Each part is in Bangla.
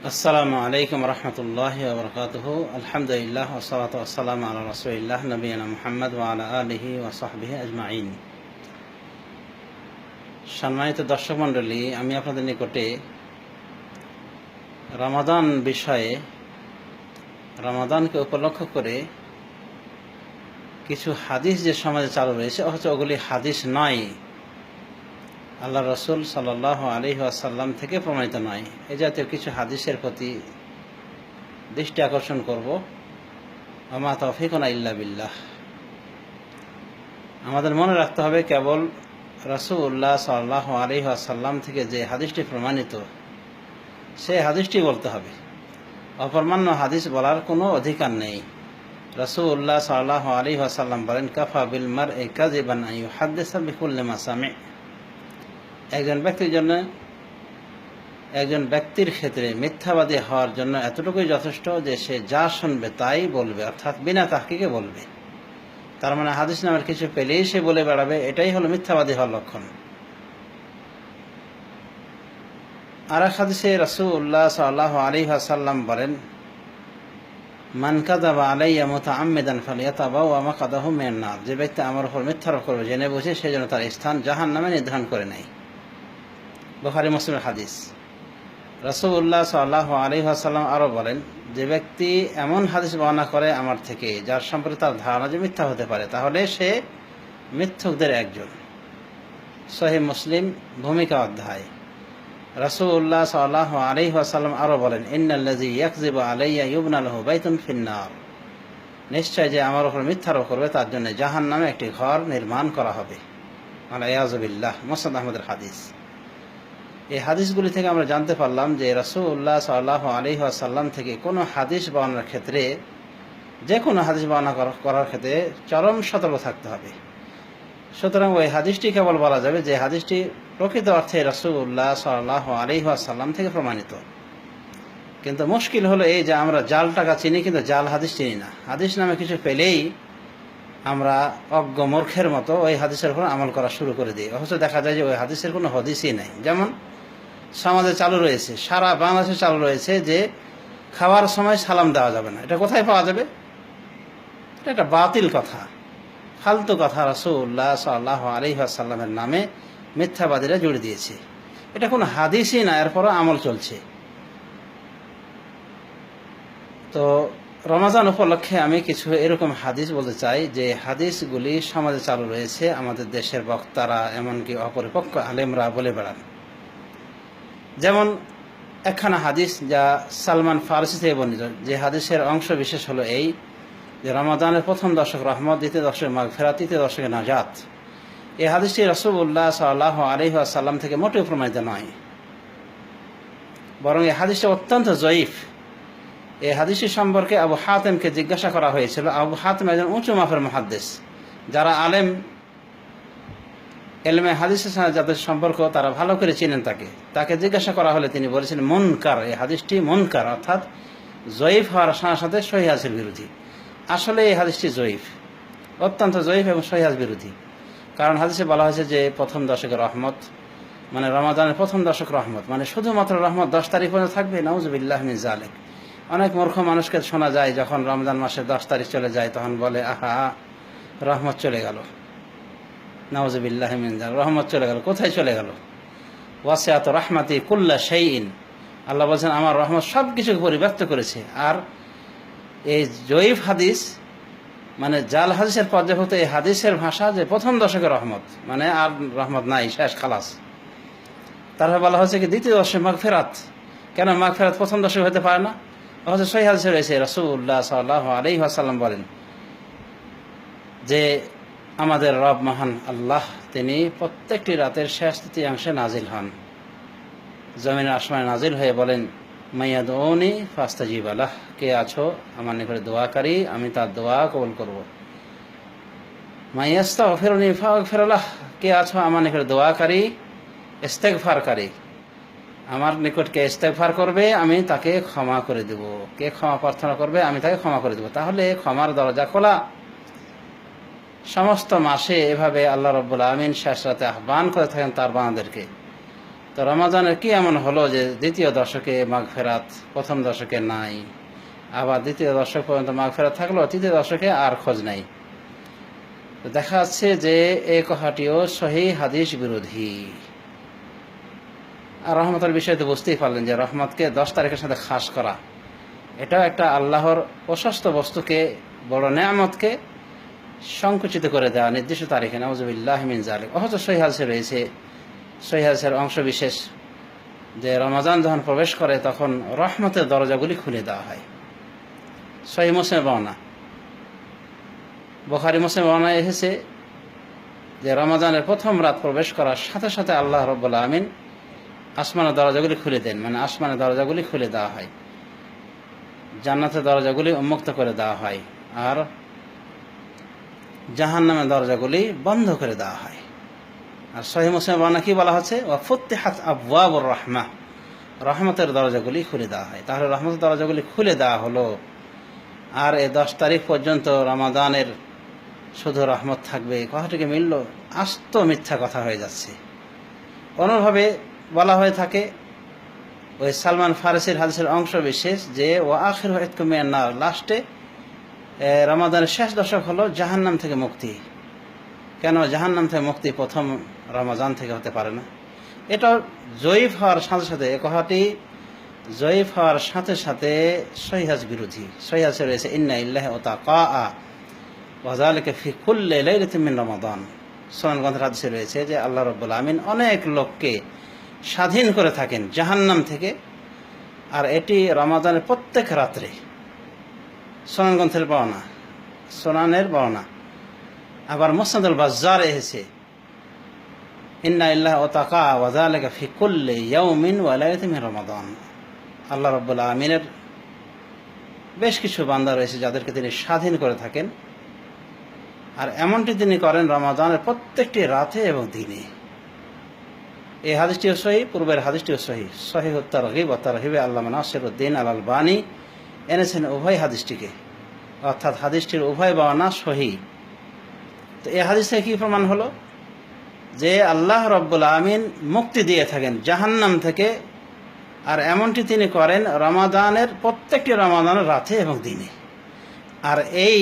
আসসালামু আলাইকুম রহমতুল্লাহি ওয়া বারাকাতুহু। আলহামদুলিল্লাহ ওয়াসসালাতু ওয়াসসালামু আলা রাসূলিল্লাহ নবিয়িনা মুহাম্মদ ওয়া আলা আলিহি ওয়া সাহবিহি আজমাইন। সম্মানিত দর্শক মণ্ডলী, আমি আপনাদের নিকটে রমাদান বিষয়ে, রমাদানকে উপলক্ষ করে কিছু হাদিস যে সমাজে চালু রয়েছে অথচ ওগুলি হাদিস নয়, আল্লাহ রসুল সাল্লাল্লাহু আলাইহি ওয়াসাল্লাম থেকে প্রমাণিত নয়, এই জাতীয় কিছু হাদিসের প্রতি দৃষ্টি আকর্ষণ করব। আমা তৌফিকুনা ইল্লা বিল্লাহ। আমাদের মনে রাখতে হবে, কেবল রাসূলুল্লাহ সাল্লাল্লাহু আলাইহি ওয়াসাল্লাম থেকে যে হাদিসটি প্রমাণিত সেই হাদিসটি বলতে হবে, অপরমান্য হাদিস বলার কোনো অধিকার নেই। রাসূলুল্লাহ সাল্লাল্লাহু আলাইহি ওয়াসাল্লাম বলেন, কাফা বিল মারই কাযিবান আন ইউহাদ্দিসা বিকুল্লি মা সামি। একজন ব্যক্তির ক্ষেত্রে মিথ্যাবাদী হওয়ার জন্য এতটুকুই যথেষ্ট যে সে যা শুনবে তাই বলবে, অর্থাৎ বিনা তাহকিকে বলবে। তার মানে হাদিস নামের কিছু পেলেই সে বলে বেড়াবে, এটাই হলো মিথ্যাবাদী হওয়ার লক্ষণ। আর এক হাদিসে রাসূলুল্লাহ সাল্লাল্লাহু আলাইহি ওয়াসাল্লাম বলেন, মান কাযাবা আলাইয়া মুতাআম্মিদান ফালিয়াতাবাওয়া মাকআদাহু মিনান নার। যে ব্যক্তি আমার উপর মিথ্যারোপ করবে জেনে বুঝে, সেজন্য তার স্থান জাহান্নামে নির্ধারণ করে নেয়। বুখারী মুসলিমের হাদিস। রাসূলুল্লাহ সাল্লাল্লাহু আলাইহি ওয়াসাল্লাম আরও বলেন, যে ব্যক্তি এমন হাদিস বর্ণনা করে আমার থেকে যার সম্পর্কে তার ধারণা যে মিথ্যা হতে পারে, তাহলে সে মিথ্যুকদের একজন। সহিহ মুসলিম ভূমিকা অধ্যায়। রাসূলুল্লাহ সাল্লাল্লাহু আলাইহি ওয়াসাল্লাম আরও বলেন, ইন্নাল্লাযী ইয়াকযিবু আলাইয়া ইউবনা লাহু বাইতুন ফিন্নার। নিশ্চয় যে আমার উপর মিথ্যারোপ করবে তার জন্য জাহান্নামে একটি ঘর নির্মাণ করা হবে। আল-ইয়াযু বিল্লাহ। মুসনাদ আহমদের হাদিস। এই হাদিসগুলি থেকে আমরা জানতে পারলাম যে রাসূলুল্লাহ সাল্লাল্লাহু আলাইহি ওয়াসাল্লাম থেকে কোনো হাদিস বর্ণনার ক্ষেত্রে, যে কোনো হাদিস বর্ণনা করার ক্ষেত্রে চরম সতর্ক থাকতে হবে। সুতরাং ওই হাদিসটি কেবল বলা যাবে যে হাদিসটি প্রকৃত অর্থে রাসূলুল্লাহ সাল্লাল্লাহু আলাইহি ওয়াসাল্লাম থেকে প্রমাণিত। কিন্তু মুশকিল হলো এই যে আমরা জাল টাকা চিনি, কিন্তু জাল হাদিস চিনি না। হাদিস নামে কিছু পেলেই আমরা অজ্ঞ মূর্খের মতো ওই হাদিসের উপর আমল করা শুরু করে দিই, অথচ দেখা যায় যে ওই হাদিসের কোনো হদিসই নাই। যেমন সমাজে চালু রয়েছে, সারা বাংলাদেশে চালু রয়েছে যে খাওয়ার সময় সালাম দেওয়া যাবে না। এটা কোথায় পাওয়া যাবে? এটা একটা বাতিল কথা, ফালতু কথা। রাসূলুল্লাহ সাল্লাল্লাহু আলাইহি ওয়াসাল্লামের নামে মিথ্যাবাদীরা জুড়ে দিয়েছে। এটা কোনো হাদিসই না, এরপরও আমল চলছে। তো রমজান উপলক্ষে আমি কিছু এরকম হাদিস বলতে চাই যে হাদিসগুলি সমাজে চালু রয়েছে, আমাদের দেশের বক্তারা এমনকি অপরিপক্ক আলেমরা বলে বেড়ান। যেমন একখানা হাদিস যা সালমান ফারসি থেকে বর্ণিত, যে হাদিসের অংশ বিশেষ হলো এই যে রমাদানের প্রথম দশক রহমত, দ্বিতীয় দশকে মাগফিরাত, তৃতীয় দশকে নাজাত। এই হাদিসটি রাসূলুল্লাহ সাল্লাল্লাহু আলাইহি ওয়াসাল্লাম থেকে মোটেও প্রমাণিত নয়, বরং এই হাদিসটি অত্যন্ত জয়ীফ। এই হাদিসটি সম্পর্কে আবু হাতেমকে জিজ্ঞাসা করা হয়েছিল। আবু হাতেম একজন উঁচু মাপের মুহাদ্দিস, যারা আলেম, এলমে হাদিসের সাথে যাদের সম্পর্ক তারা ভালো করে চিনেন তাকে জিজ্ঞাসা করা হলে তিনি বলেছেন মুনকার, এই হাদিসটি মুনকার, অর্থাৎ জয়ীফ হওয়ার সাথে সাথে সহিহ হাদিসের বিরোধী। আসলে এই হাদিসটি জয়ীফ, অত্যন্ত জয়ীফ এবং সহিহ হাদিস বিরোধী। কারণ হাদিসে বলা হয়েছে যে প্রথম দশকের রহমত, মানে রমাদানের প্রথম দশক রহমত, মানে শুধুমাত্র রহমত 10 তারিখ পর্যন্ত থাকবে। নাউযুবিল্লাহি মিন যালিক। অনেক মূর্খ মানুষকে শোনা যায় যখন রমজান মাসের 10 তারিখ চলে যায় তখন বলে, আহা রহমত চলে গেল। নাউযুবিল্লাহি মিন যালিক। রহমত চলে গেল, কোথায় চলে গেল? ওয়াসিআত রাহমাতি কুল্লা শাইইন। আল্লাহ বলছেন আমার রহমত সব কিছুকে পরিব্যাপ্ত করেছে। আর এই জয়ীফ হাদিস, মানে জাল হাদিসের পর্যায়ভুক্ত এই হাদিসের ভাষা যে প্রথম দশকের রহমত, মানে আর রহমত নাই, শেষ, খালাস। তারপরে বলা হয়েছে কি দ্বিতীয় দশকে মাগফিরাত। কেন মাগফিরাত প্রথম দশকে হতে পারে না? অথচ সহিহ হাদিসে রয়েছে রাসূলুল্লাহ সাল্লাল্লাহু আলাইহি ওয়াসাল্লাম বলেন যে আমাদের রব মহান আল্লাহ, তিনি প্রত্যেকটি রাতের শেষ তৃতীয়াংশে নাজিল হন, জমিনের আসমানে নাজিল হয়ে বলেন, মাইয়াদউনি ফাস্তাজিব লাহ। কে আছো আমার নিকটে দোয়াকারী, আমি তার দোয়া কবুল করব। মাইয়াস্তাগফিরুনি ফাগফির লাহ। কে আছো আমার নিকটে দোয়াকারী, ইস্তেগফারকারী, আমার নিকট কে ইস্তেগফার করবে আমি তাকে ক্ষমা করে দেব। কে ক্ষমা প্রার্থনা করবে আমি তাকে ক্ষমা করে দেব। তাহলে ক্ষমার দরজা খোলা। সমস্ত মাসে এভাবে আল্লাহ রাব্বুল আমিন শেষ রাতে আহ্বান করে থাকেন তার বান্দাদেরকে। তো রমাজানের কি এমন হলো যে দ্বিতীয় দশকে মাগফিরাত, প্রথম দশকে নাই, আবার দ্বিতীয় দশক পর্যন্ত মাগফিরাত থাকলো, তৃতীয় দশকে আর খোঁজ নাই। তো দেখা যাচ্ছে যে এই কথাটিও সহিহ হাদিস বিরোধী। আর রহমতের বিষয়ে তো বুঝতেই পারলেন যে রহমতকে 10 তারিখের সাথে খাস করা, এটাও একটা আল্লাহর প্রশস্ত বস্তুকে, বড় নেয়ামতকে সংকুচিত করে দেওয়া নির্দিষ্ট তারিখে, নাউযুবিল্লাহি মিন যালিক। অথচ সহিহ হাদিসে রয়েছে, সহিহ হাদিসের অংশ বিশেষ, যে রমাজান যখন প্রবেশ করে তখন রহমতের দরজাগুলি খুলে দেওয়া হয়। সহিহ মুসলিম বর্ণনা, বুখারী মুসলিম বর্ণনায় এসেছে যে রমাজানের প্রথম রাত প্রবেশ করার সাথে সাথে আল্লাহ রাব্বুল আমিন আসমানের দরজাগুলি খুলে দেন, মানে আসমানের দরজাগুলি খুলে দেওয়া হয়, জান্নাতের দরজাগুলি উন্মুক্ত করে দেওয়া হয়, আর জাহান্নামের দরজাগুলি বন্ধ করে দেওয়া হয়। আর সহিহ মুসলিম বর্ণনা কি বলা হচ্ছে, ওয়া ফুতিহাত আবওয়াবুর রাহমাহ, রহমতের দরজাগুলি খুলে দেওয়া হয়। তাহলে রহমতের দরজাগুলি খুলে দেওয়া হলো, আর এই 10 তারিখ পর্যন্ত রমাদানের শুধু রহমত থাকবে, কথাটিকে মিলল? আস্ত মিথ্যা কথা হয়ে যাচ্ছে। অন্যভাবে বলা হয়ে থাকে, ওই সালমান ফারসির হাদিসের অংশ বিশেষ, যে ওয়া আখিরু ইতকুম মিনান নার, লাস্টে রমাদানের শেষ দশক হলো জাহান্নাম থেকে মুক্তি। কেন জাহান্নাম থেকে মুক্তি প্রথম রমাজান থেকে হতে পারে না? এটা জয়ীফ হওয়ার সাথে সাথে, এ কথাটি জয়ীফ হওয়ার সাথে সাথে সহিহ হাদিস বিরোধী। সহিহ হাদিসে রয়েছে ইন্না লিল্লাহি ওয়া তাআকা ওয়া যালিকা ফি কুল্লি লাইলাতিন মিন রমাদান। সুনান গ্রন্থের হাদিসে রয়েছে যে আল্লাহ রাব্বুল আমিন অনেক লোককে স্বাধীন করে থাকেন জাহান্নাম থেকে, আর এটি রমাদানের প্রত্যেক রাত্রে। সুনান গ্রন্থের বর্ণনা, সুনানের বর্ণনা। আবার মুসনাদুল বাজ্জার এসেছে ইন্না লিল্লাহি ওয়া তাআকা ওয়া যালিকা ফি কুল্লি ইয়াউমিন ওয়া লাইলাতিন মিন রমাদান। আল্লাহ রাব্বুল আমিনের বেশ কিছু বান্দা রয়েছে যাদেরকে তিনি স্বাধীন করে থাকেন, আর এমনটি তিনি করেন রমাদানের প্রত্যেকটি রাতে এবং দিনে। এই হাদিসটিও সহিহ, পূর্বের হাদিসটিও সহিহ। সহিহুত তারগীব ওয়া তারহিবে আল্লামা নাসিরউদ্দিন আল আলবানী এনেছেন উভয় হাদিসটিকে, অর্থাৎ হাদিসটির উভয় বর্ণনা সহিহ। তো এই হাদিস থেকে কি প্রমাণ হলো? যে আল্লাহ রাব্বুল আমিন মুক্তি দিয়ে থাকেন জাহান্নাম থেকে, আর এমনটি তিনি করেন রমাদানের প্রত্যেকটি রমাদানের রাতে এবং দিনে। আর এই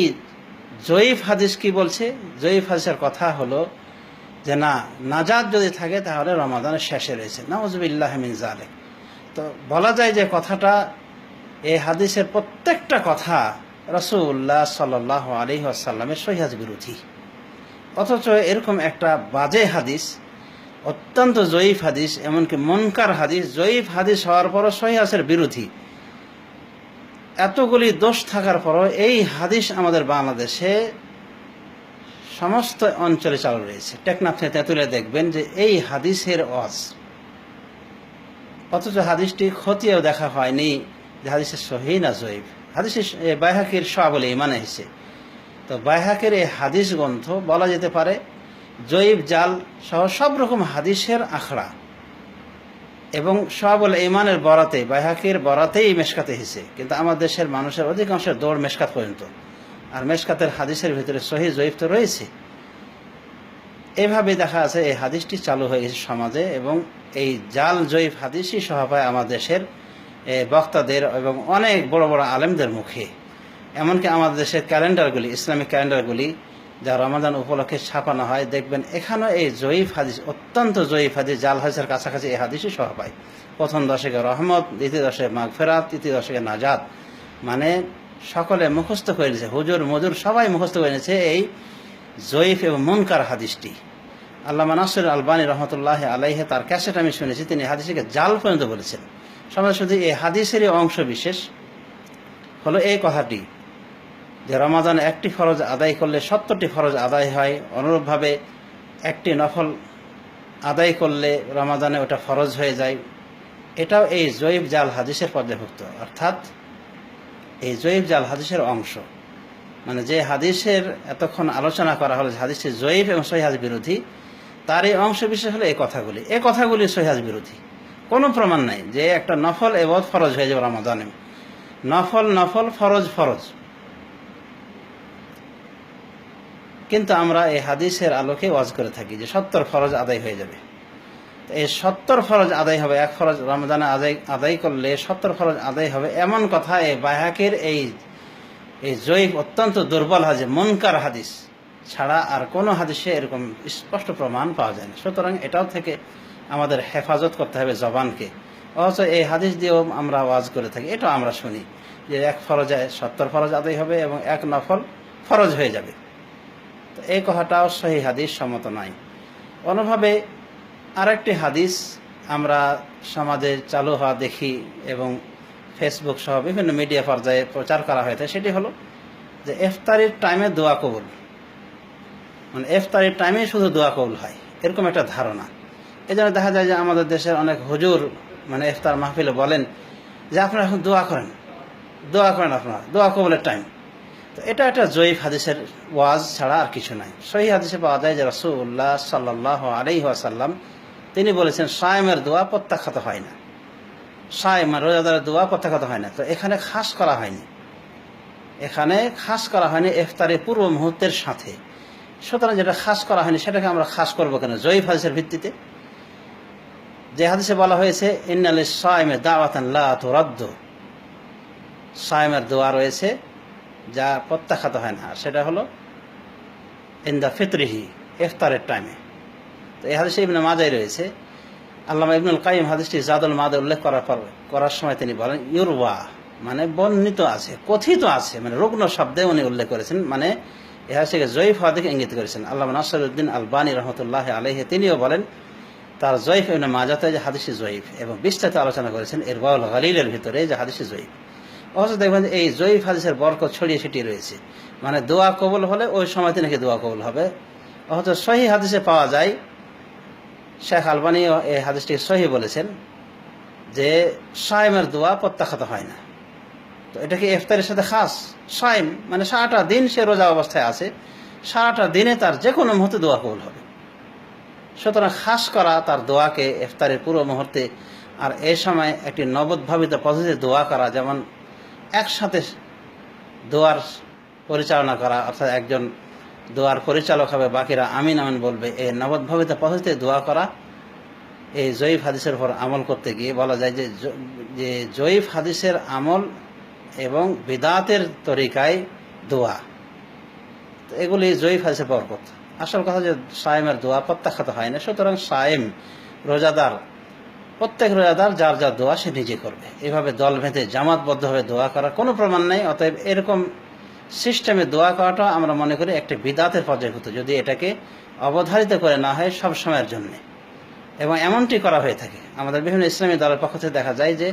জয়ীফ হাদিস কি বলছে? জয়ীফ হাদিসের কথা হলো যে না, নাজাত যদি থাকে তাহলে রমাদানের শেষে রয়েছে, নাউযুবিল্লাহি মিন যালিক। তো বলা যায় যে কথাটা, এই হাদিসের প্রত্যেকটা কথা রাসূলুল্লাহ সাল্লাল্লাহু আলাইহি ওয়াসাল্লামের সহিহ হাদিস বিরোধী। অথচ এরকম একটা বাজে হাদিস, অত্যন্ত জয়ীফ হাদিস, এমনকি মুনকার হাদিস, জয়ীফ হাদিস হওয়ার পরও সহিহ হাদিসের বিরোধী, এতগুলি দোষ থাকার পরও এই হাদিস আমাদের বাংলাদেশে সমস্ত অঞ্চলে চালু রয়েছে। টেকনাফ থেকে তেঁতুলিয়া দেখবেন যে এই হাদিসের ওয়াজ, অথচ হাদিসটি খতিয়েও দেখা হয়নি যে হাদিসের সহিহ না জয়ীফ। হাদিসের বাইহাকির শুআবুল ঈমান এসেছে। তো বাইহাকির এই হাদিস গ্রন্থ বলা যেতে পারে জয়ীফ, জাল সহ সব রকম হাদিসের আখড়া, এবং শুআবুল ঈমানের বরাতে, বাইহাকির বরাতেই মেশকাতে এসেছে, কিন্তু আমার দেশের মানুষের অধিকাংশের দৌড় মেশকাত পর্যন্ত, আর মেশকাতের হাদিসের ভিতরে সহিহ জয়ীফ তো রয়েছে। এভাবে দেখা আছে এই হাদিসটি চালু হয়ে গেছে সমাজে, এবং এই জাল জয়ীফ হাদিসই সহ পায় আমার দেশের বক্তাদের এবং অনেক বড় বড় আলেমদের মুখে। এমনকি আমাদের দেশের ক্যালেন্ডারগুলি, ইসলামিক ক্যালেন্ডারগুলি যা রমাদান উপলক্ষে ছাপানো হয়, দেখবেন এখানেও এই জয়ীফ হাদিস, অত্যন্ত জয়ীফ হাদিস, জাল হাদিসের কাছাকাছি এই হাদিসই সহ পায়। প্রথম দশকে রহমত, দ্বিতীয় দশকে মাগফিরাত, তৃতীয় দশকে নাজাত, মানে সকলে মুখস্থ করে নিয়েছে, হুজুর মজুর সবাই মুখস্থ করে নিয়েছে এই জয়ীফ এবং মুনকার হাদিসটি। আল্লামা নাসির আলবানী রহমতুল্লাহ আলাইহি তার ক্যাসেট আমি শুনেছি, তিনি হাদিসকে জাল পর্যন্ত বলেছেন। সমাজ শুধু এই হাদিসেরই অংশ বিশেষ হলো এই কথাটি যে রমাদানে একটি ফরজ আদায় করলে 70টি ফরজ আদায় হয়, অনুরূপভাবে একটি নফল আদায় করলে রমাদানে ওটা ফরজ হয়ে যায়। এটাও এই জয়ীফ জাল হাদিসের পর্যায়ভুক্ত, অর্থাৎ এই জয়ীফ জাল হাদিসের অংশ। মানে যে হাদিসের এতক্ষণ আলোচনা করা হলো, হাদিসটি জয়ীফ এবং সহিহ হাদিস বিরোধী, তার এই অংশ বিশেষ হলো এই কথাগুলি। এই কথাগুলি সহিহ হাদিস বিরোধী। কোনো প্রমাণ নাই যে একটা নফল ইবাদত ফরজ হয়ে যাবে রমাদানে, নফল নফল, ফরজ ফরজ। কিন্তু আমরা এই হাদিসের আলোকে ওয়াজ করে থাকি যে 70 ফরজ আদায় হয়ে যাবে। এই 70 ফরজ আদায় হবে, এক ফরজ রমজানে আদায় করলে 70 ফরজ আদায় হবে, এমন কথা এই বাইহাকির এই জয়ীফ অত্যন্ত দুর্বল হাদিস, মুনকার হাদিস ছাড়া আর কোনো হাদিসে এরকম স্পষ্ট প্রমাণ পাওয়া যায় না। সুতরাং এটাও থেকে আমাদের হেফাজত করতে হবে জবানকে। অথচ এই হাদিস দিয়েও আমরা ওয়াজ করে থাকি, এটাও আমরা শুনি যে এক ফরজে 70 ফরজ আদায় হবে এবং এক নফল ফরজ হয়ে যাবে। তো এই কথাটাও সহি হাদিস সম্মত নয়। অন্যভাবে আরেকটি হাদিস আমরা সমাজে চালু হওয়া দেখি এবং ফেসবুক সহ বিভিন্ন মিডিয়া পর্যায়ে প্রচার করা হয়ে থাকে, সেটি হলো যে ইফতারির টাইমে দোয়া কবুল, মানে ইফতারির টাইমে শুধু দোয়া কবুল হয়, এরকম একটা ধারণা। এই জন্য দেখা যায় যে আমাদের দেশের অনেক হুজুর মানে ইফতার মাহফিলে বলেন যে আপনারা এখন দোয়া করেন আপনারা, দোয়া কবুলের টাইম। তো এটা একটা জয়ীফ হাদিসের ওয়াজ ছাড়া আর কিছু নাই। সহিহ হাদিসে পাওয়া যায় যে রাসূলুল্লাহ সাল্লাল্লাহু আলাইহি ওয়াসাল্লাম তিনি বলেছেন সায়েমের দোয়া প্রত্যাখ্যাত হয় না, সায়েম রোজাদারের দোয়া প্রত্যাখ্যাত হয় না। তো এখানে খাস করা হয়নি, ইফতারের পূর্ব মুহূর্তের সাথে। সুতরাং যেটা খাস করা হয়নি সেটাকে আমরা খাস করবো কেন জয়ীফ হাদিসের ভিত্তিতে? যে হাদিসে বলা হয়েছে ইন্না লিস-সাইমি দাওয়াতান লা তুরাদ্দু, সায়েমের দোয়া রয়েছে যা প্রত্যাখ্যাত হয় না, সেটা হলো ইনদা ফিতরিহি, ইফতারের টাইমে। তো এই হাদিসে ইবনে মাজায় রয়েছে। আল্লামা ইবনুল কাইয়িম হাদিসটি জাদুল মাদে উল্লেখ করার সময় তিনি বলেন ইউরওয়া, মানে বর্ণিত আছে, কথিত আছে, মানে রুগ্ন শব্দে উনি উল্লেখ করেছেন, মানে এই হাদিসকে জয়ীফ হওয়ার দিকে ইঙ্গিত করেছেন। আল্লামা নাসিরউদ্দিন আলবানী রহমতুল্লাহ আলাইহি তিনিও বলেন তার জয়ীফ ইবনে মাজাতে যে হাদিসটি জয়ীফ, এবং বিস্তারিত আলোচনা করেছেন ইরওয়াউল গালিলের ভিতরে যে হাদিসটি জয়ীফ। অবশ্য দেখবেন এই জয়ীফ হাদিসের বরকত ছড়িয়ে ছিটিয়ে রয়েছে, মানে দোয়া কবুল হলে ওই সময়তে নাকি দোয়া কবুল হবে। অথচ সহিহ হাদিসে পাওয়া যায়, শেখ আলবানীও এই হাদিসটি সহিহ বলেছেন যে সায়েমের দোয়া প্রত্যাখ্যাত হয় না। তো এটা কি ইফতারের সাথে খাস? সায়েম মানে সারাটা দিন সে রোজা অবস্থায় আছে, সারাটা দিনে তার যে কোনো মুহূর্তে দোয়া কবুল হবে। সুতরাং খাস করা তার দোয়াকে ইফতারের পুরো মুহূর্তে, আর এই সময় একটি নবদ্ভাবিত পদ্ধতিতে দোয়া করা, যেমন একসাথে দোয়ার পরিচালনা করা, অর্থাৎ একজন দোয়ার পরিচালক হবে, বাকিরা আমিন আমিন বলবে, এই নবদ্ভাবিত পদ্ধতিতে দোয়া করা, এই জয়ীফ হাদিসের উপর আমল করতে গিয়ে বলা যায় যে জয়ীফ হাদিসের আমল এবং বিদাতের তরিকায় দোয়া, তো এগুলি জয়ীফ হাদিসের বরকত। আসল কথা যে সায়েমের দোয়া প্রত্যাখ্যাত হয় না। সুতরাং সায়েম রোজাদার, প্রত্যেক রোজাদার যার যার দোয়া সে নিজে করবে। এভাবে দল বেঁধে জামাতবদ্ধভাবে দোয়া করার কোনো প্রমাণ নেই। অতএব এরকম সিস্টেমে দোয়া করাটা আমরা মনে করি একটি বিদাতের পর্যায়ভূত, যদি এটাকে অবধারিত করে না হয় সব সময়ের জন্যে। এবং এমনটি করা হয়ে থাকে আমাদের বিভিন্ন ইসলামী দলের পক্ষ থেকে, দেখা যায় যে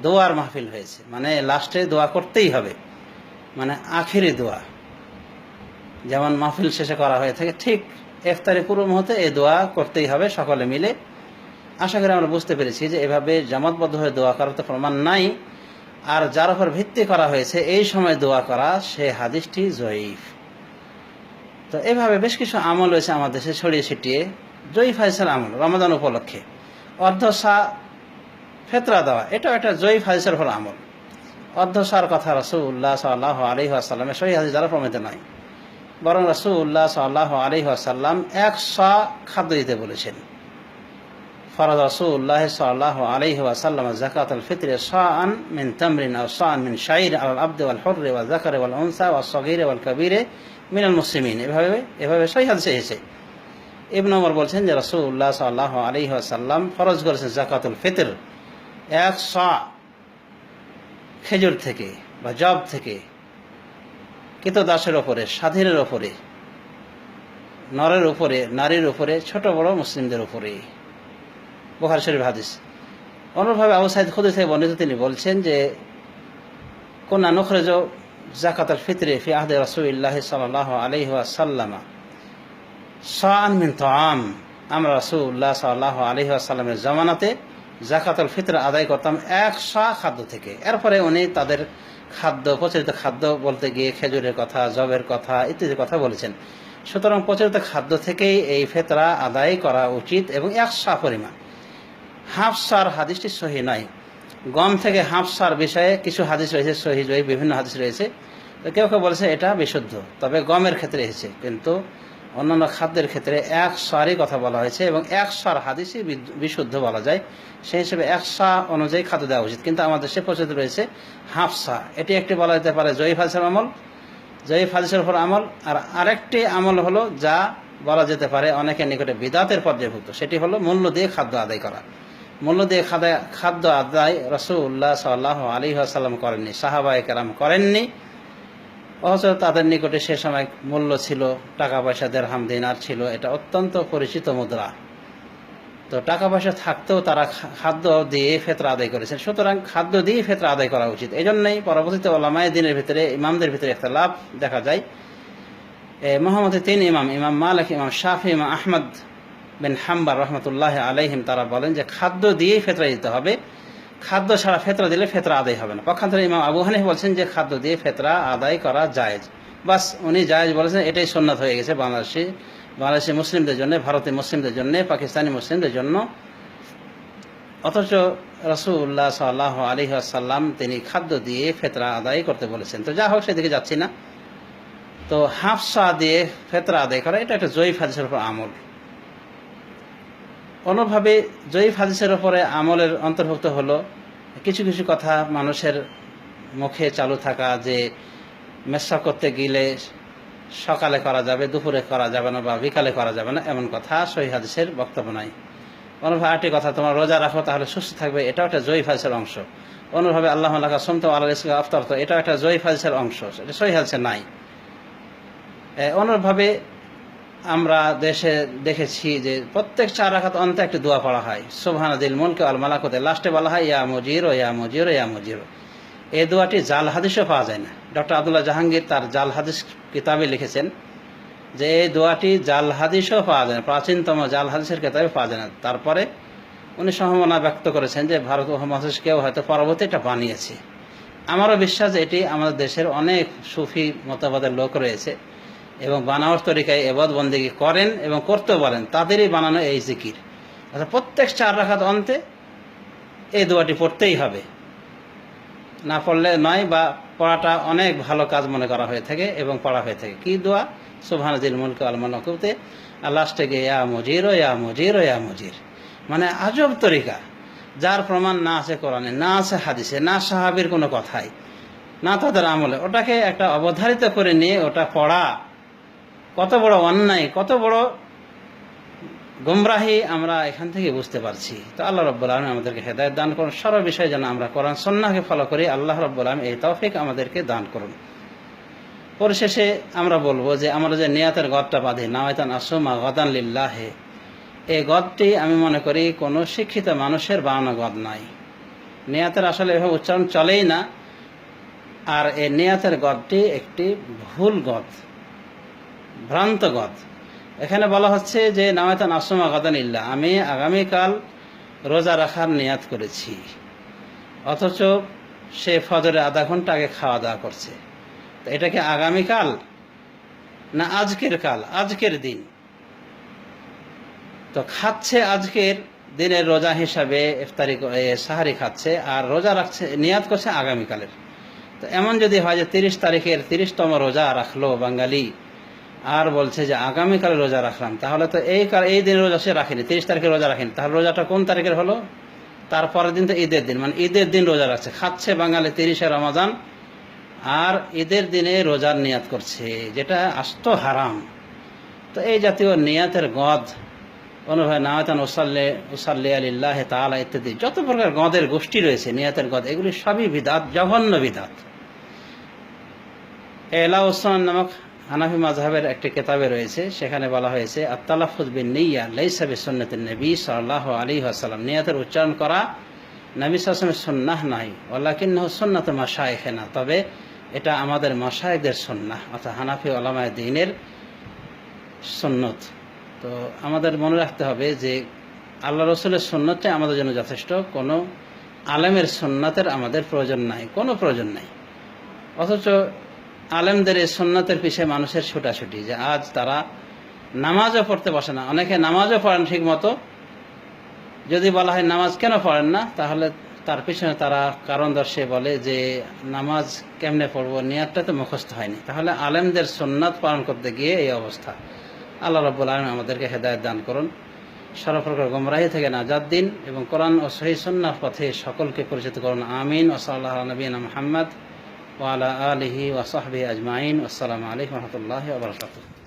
দোয়ার মাহফিল হয়েছে, মানে লাস্টে দোয়া করতেই হবে, মানে আখিরি দোয়া, যেমন মাহফিল শেষে করা হয়ে থাকে, ঠিক ইফতারের পূর্ব মুহূর্তে এই দোয়া করতেই হবে সকলে মিলে। আশা করি আমরা বুঝতে পেরেছি যে এভাবে জামাতবদ্ধ হয়ে দোয়া করার তো প্রমাণ নাই, আর যার উপর ভিত্তি করা হয়েছে এই সময় দোয়া করা, সে হাদিসটি জয়ীফ। তো এভাবে বেশ কিছু আমল রয়েছে আমাদের দেশে ছড়িয়ে ছিটিয়ে, জয়ীফ হাদিসের আমল। রমাদান উপলক্ষে অর্ধসা ফেতরা দেওয়া, এটাও একটা জয়ীফ হাদিসের উপর আমল। অর্ধসার কথা রাসূলুল্লাহ সাল্লাল্লাহু আলাইহি ওয়াসাল্লামের সহিহ হাদিস দ্বারা প্রমাণিত নয়, বরং রাসূলুল্লাহ সাল্লাল্লাহু আলাইহি ওয়াসাল্লাম 100 খাদ্য দিতে বলেছেন। ফরজ রাসূলুল্লাহ সাল্লাল্লাহু আলাইহি ওয়াসাল্লাম যাকাতুল ফিতরি সাআন মিন তামরিন আও সাআন মিন শাইর আলাল আবদি ওয়াল হুররি ওয়াল যাকারি ওয়াল উনসা ওয়াস সাগীরি ওয়াল কাবীরি মিনাল মুসলিমিন। এভাবে সহিহ হাদিসে এসেছে। ইবনে ওমর বলছেন যে রাসূলুল্লাহ সাল্লাল্লাহু আলাইহি ওয়াসাল্লাম ফরজ করেছেন যাকাতুল ফিতর 100 খেজুর থেকে বা জব থেকে, কৃতদাসের ওপরে, স্বাধীনের ওপরে, নরের উপরে, নারীর উপরে, ছোট বড় মুসলিমদের উপরে। বুখারী শরীফ হাদিস। অন্যভাবে আবু সাঈদ খুদরি থেকে বর্ণিত, তিনি বলছেন যে কুন্না নুখরিজু যাকাতুল ফিতরি ফি আহদি রাসূলিল্লাহ সাল্লাল্লাহু আলাইহি ওয়াসাল্লাম সাআন মিন তাআম। আমরা রাসূলুল্লাহ সাল্লাল্লাহু আলাইহি ওয়াসাল্লামের জামানাতে যাকাতুল ফিতর আদায় করতাম 100 খাদ্য থেকে। এরপরে উনি তাদের খাদ্য, প্রচলিত খাদ্য বলতে গিয়ে খেজুরের কথা, জবের কথা ইত্যাদি কথা বলেছেন। সুতরাং প্রচলিত খাদ্য থেকেই এই ফেতরা আদায় করা উচিত, এবং 100 পরিমাণ। হাফসার হাদিসটি সহিহ নয়। গম থেকে হাফসার বিষয়ে কিছু হাদিস রয়েছে সহিহ, বিভিন্ন হাদিস রয়েছে। তো কেউ কেউ বলেছে এটা বিশুদ্ধ, তবে গমের ক্ষেত্রে এসেছে, কিন্তু অন্যান্য খাদ্যের ক্ষেত্রে এক সারই কথা বলা হয়েছে এবং এক সার হাদিসই বিশুদ্ধ বলা যায়, সেই হিসেবে এক সা অনুযায়ী খাদ্য দেওয়া উচিত। কিন্তু আমাদের দেশে প্রচলিত রয়েছে হাফ সা, এটি একটি বলা যেতে পারে জয়ীফ হাদিসের আমল, জয়ীফ হাদিসের উপর আমল। আর আরেকটি আমল হলো যা বলা যেতে পারে অনেকের নিকটে বিদাতের পর্যায়ভুক্ত, সেটি হলো মূল্য দিয়ে খাদ্য আদায় করা। মূল্য দিয়ে খাদ্য আদায় রাসূলুল্লাহ সাল্লাল্লাহু আলাইহি ওয়াসাল্লাম করেননি, সাহাবায়ে কেরাম করেননি, অথচ তাদের নিকটে সে সময় মূল্য ছিল টাকা পয়সা, দিরহাম দিনার ছিল, এটা অত্যন্ত পরিচিত মুদ্রা। তো টাকা পয়সা থাকতেও তারা খাদ্য দিয়ে ফিতরা আদায় করেছেন, সুতরাং খাদ্য দিয়ে ফিতরা আদায় করা উচিত। এই জন্যই পরবর্তীতে উলামায়ে দ্বীনের ভিতরে ইমামদের ভিতরে ইখতিলাফ দেখা যায়। মুহাম্মদের তিন ইমাম, ইমাম মালিক, ইমাম শাফি, ইমাম আহমদ বিন হাম্বল রহমতুল্লাহ আলাইহিম, তারা বলেন যে খাদ্য দিয়েই ফিতরা দিতে হবে, খাদ্য ছাড়া ফিতরা দিলে ফিতরা আদায় হবে না। পক্ষান্তরে ইমাম আবু হানিফা বলছেন যে খাদ্য দিয়ে ফিতরা আদায় করা জায়েজ। বাস উনি জায়েজ বলেছেন, এটাই সুন্নাত হয়ে গেছে বাংলাদেশি মুসলিমদের জন্য, ভারতীয় মুসলিমদের জন্য, পাকিস্তানি মুসলিমদের জন্য। অথচ রাসূলুল্লাহ সাল্লাল্লাহু আলাইহি ওয়াসাল্লাম তিনি খাদ্য দিয়ে ফিতরা আদায় করতে বলেছেন। তো যা হোক, সেদিকে যাচ্ছি না। তো হাফসা দিয়ে ফিতরা আদায় করা এটা একটা জয়ীফ হাদিসের উপর আমল। অন্যভাবে জয়ীফ হাদিসের উপরে আমলের অন্তর্ভুক্ত হলো কিছু কিছু কথা মানুষের মুখে চালু থাকা, যে মেসা করতে গেলে সকালে করা যাবে, দুপুরে করা যাবে না, বা বিকালে করা যাবে না, এমন কথা সহিহ হাদিসের বক্তব্য নাই। অন্যভাবে আরেকটি কথা, তোমার রোজা রাখো তাহলে সুস্থ থাকবে, এটাও একটা জয়ীফ হাদিসের অংশ। অন্যভাবে আল্লাহ লাকা সুমতু আলা রিজকিকা আফতারতু, এটাও একটা জয়ীফ হাদিসের অংশ, এটা সহিহ হাদিসে নাই। অন্যভাবে আমরা দেশে দেখেছি যে প্রত্যেক 4 রাকাত অন্তে একটি দোয়া পড়া হয়, সুবহানাদিল মুলকি ওয়াল মালাকুতি, লাস্টে বলা হয় ইয়া মুজির ও ইয়া মুজির ও ইয়া মুজির। এই দোয়াটি জাল হাদিসও পাওয়া যায় না। ডক্টর আব্দুল্লাহ জাহাঙ্গীর তার জাল হাদিস কিতাবে লিখেছেন যে এই দোয়াটি জাল হাদিসও পাওয়া যায় না, প্রাচীনতম জাল হাদিসের কিতাবে পাওয়া যায় না। তারপরে উনি সম্ভাবনা ব্যক্ত করেছেন যে ভারত উপমহাদেশ কেউ হয়তো পরবর্তী এটা বানিয়েছে। আমারও বিশ্বাস এটি আমাদের দেশের অনেক সুফি মতবাদের লোক রয়েছে এবং বানাওয়ার তরিকায় ইবাদত বন্দেগী করেন এবং করতেও পারেন, তাদেরই বানানো এই জিকির। অর্থাৎ প্রত্যেক 4 রাকাত অন্তে এই দোয়াটি পড়তেই হবে, না পড়লে নয়, বা পড়াটা অনেক ভালো কাজ মনে করা হয়ে থাকে এবং পড়া হয়ে থাকে। কি দোয়া? সুবহানাদিল মুলকি ওয়াল মালাকুতি, লাস্টে গিয়ে ইয়া মুজির ও ইয়া মুজির ও ইয়া মুজির। মানে আজব তরিকা, যার প্রমাণ না আছে কোরআনে, না আছে হাদিসে, না সাহাবীর কোনো কথাই, না তাদের আমলে, ওটাকে একটা অবধারিত করে নিয়ে ওটা পড়া কত বড় অন্যায়, কত বড় গুমরাহি আমরা এখান থেকে বুঝতে পারছি। তো আল্লাহ রাব্বুল আলামিন আমাদেরকে হেদায়েত দান করুন, সর্ব বিষয়ে যেন আমরা কোরআন সুন্নাহকে ফলো করি। আল্লাহ রাব্বুল আলামিন এই তৌফিক আমাদেরকে দান করুন। পরিশেষে আমরা বলবো যে আমরা যে নিয়াতের গদটা বাঁধি, নাওয়াইতান আসুমা গদান লিল্লাহে, এই গদটি আমি মনে করি কোনো শিক্ষিত মানুষের বানানো গদ নাই। নিয়াতের আসলে এভাবে উচ্চারণ চলেই না। আর এই নিয়াতের গদটি একটি ভুল গদ, ভ্রান্ত গদ। এখানে বলা হচ্ছে যে নাওয়াইতান আসুমা গদান ইল্লাহ, আমি আগামীকাল রোজা রাখার নিয়াত করেছি, অথচ সে ফজরে আধা ঘন্টা আগে খাওয়া দাওয়া করছে। তো এটা কি আগামীকাল না আজকের কাল, আজকের দিন? তো খাচ্ছে আজকের দিনের রোজা হিসাবে, ইফতারি সাহারি খাচ্ছে, আর রোজা রাখছে, নিয়াত করছে আগামীকালের। তো এমন যদি হয় যে 30 তারিখের 30তম রোজা রাখলো বাঙালি, আর বলছে যে আগামীকাল রোজা রাখলাম, তাহলে তো এই দিন রোজা সে রাখেনি, 30 তারিখের রোজা রাখেনি, তাহলে রোজাটা কোন তারিখের হলো? তারপরের দিন তো ঈদের দিন, মানে ঈদের দিন রোজা রাখছে, খাচ্ছে বাঙালি 30শে রমজান, আর ঈদের দিনে রোজার নিয়াত করছে, যেটা আস্ত হারাম। তো এই জাতীয় নিয়াতের গদ, অনুভয় নাওয়াতান উসাল্লি আলিল্লাহি তাআলা ইত্যাদি যত প্রকার গদের গোষ্ঠী রয়েছে, নিয়াতের গদ, এগুলি সবই বিদআত, জঘন্য বিদআত। এলা উসমান নামক হানাফি মাযহাবের একটি কিতাবে রয়েছে, সেখানে বলা হয়েছে আত-তালাফফুজ বিন-নিয়্যা লাইসা বিসুন্নাতিন নবী সাল্লাল্লাহু আলাইহি ওয়াসাল্লাম, নিয়াতের উচ্চারণ করা নবী সাল্লাল্লাহু আলাইহি ওয়াসাল্লামের সুন্নাহ নয়, ওয়ালাকিন্নাহু সুন্নাতু মাশায়েখিনা, তবে এটা আমাদের মাশায়েখদের সুন্নাহ, অর্থাৎ হানাফি উলামায়ে দ্বীনের সুন্নত। তো আমাদের মনে রাখতে হবে যে আল্লাহ রসুলের সুন্নতটাই আমাদের জন্য যথেষ্ট, কোনো আলেমের সুন্নাতের আমাদের প্রয়োজন নাই, কোনো প্রয়োজন নাই। অথচ আলেমদের এই সুন্নতের পিছিয়ে মানুষের ছুটাছুটি, যে আজ তারা নামাজও পড়তে বসে না, অনেকে নামাজও পড়েন ঠিক মতো। যদি বলা হয় নামাজ কেন পড়েন না, তাহলে তার পিছনে তারা কারণ দর্শে বলে যে নামাজ কেমনে পড়বো, নিয়াতটা তো মুখস্থ হয়নি। তাহলে আলেমদের সুন্নাত পালন করতে গিয়ে এই অবস্থা। আল্লাহ রাব্বুল আলামিন আমাদেরকে হেদায়েত দান করুন, সর্বপ্রকার গোমরাহি থেকে নাজাত দিন এবং কোরআন ও সহিহ সুন্নাহর পথে সকলকে পরিচিত করুন। আমিন। ওয়া সাল্লাল্লাহু আলা নবিয়িনা মুহাম্মদ ওয়া আলা আলিহি ওয়া সাহবিহি আজমাইন। আসসালামু আলাইকুম ওয়া রাহমাতুল্লাহি ওয়া বারাকাতুহু।